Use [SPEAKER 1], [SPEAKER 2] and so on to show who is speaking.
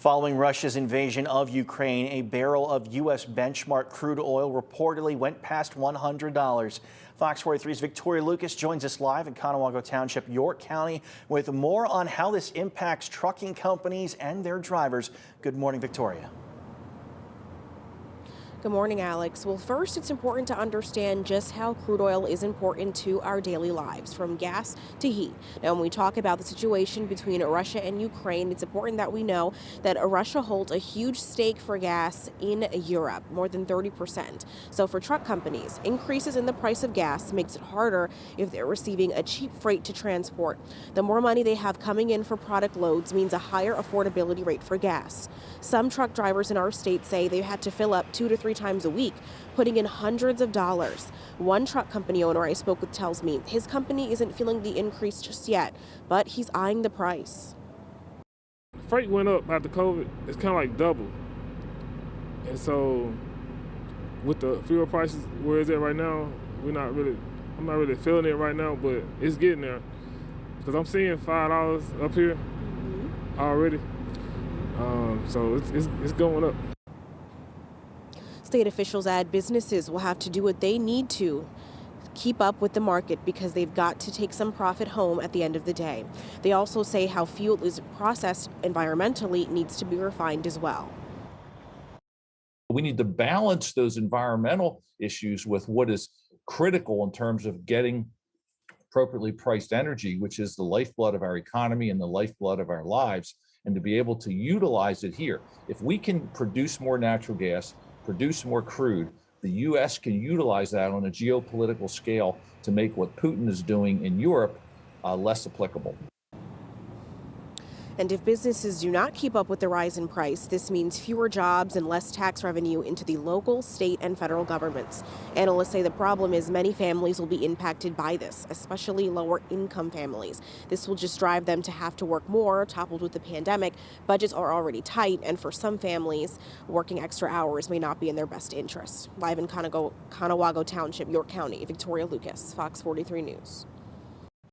[SPEAKER 1] Following Russia's invasion of Ukraine, a barrel of U.S. benchmark crude oil reportedly went past $100. Fox 43's Victoria Lucas joins us live in Conewago Township, York County, with more on how this impacts trucking companies and their drivers. Good morning, Victoria.
[SPEAKER 2] Good morning, Alex. Well, first, it's important to understand just how crude oil is important to our daily lives, from gas to heat. Now, when we talk about the situation between Russia and Ukraine, it's important that we know that Russia holds a huge stake for gas in Europe, more than 30%. So for truck companies, increases in the price of gas makes it harder if they're receiving a cheap freight to transport. The more money they have coming in for product loads means a higher affordability rate for gas. Some truck drivers in our state say they've had to fill up 2 to 3 times a week, putting in hundreds of dollars. One truck company owner I spoke with tells me his company isn't feeling the increase just yet, but he's eyeing the price.
[SPEAKER 3] Freight went up after COVID. It's kind of like double. And so with the fuel prices where it's at right now, I'm not really feeling it right now, but it's getting there. Because I'm seeing $5 up here already. So it's going up.
[SPEAKER 2] State officials add businesses will have to do what they need to keep up with the market because they've got to take some profit home at the end of the day. They also say how fuel is processed environmentally needs to be refined as well.
[SPEAKER 4] We need to balance those environmental issues with what is critical in terms of getting appropriately priced energy, which is the lifeblood of our economy and the lifeblood of our lives, and to be able to utilize it here. If we can produce more natural gas, produce more crude, the U.S. can utilize that on a geopolitical scale to make what Putin is doing in Europe less applicable.
[SPEAKER 2] And if businesses do not keep up with the rise in price, this means fewer jobs and less tax revenue into the local, state, and federal governments. Analysts say the problem is many families will be impacted by this, especially lower income families. This will just drive them to have to work more, toppled with the pandemic. Budgets are already tight, and for some families, working extra hours may not be in their best interest. Live in Conewago Township, York County, Victoria Lucas, Fox 43 News.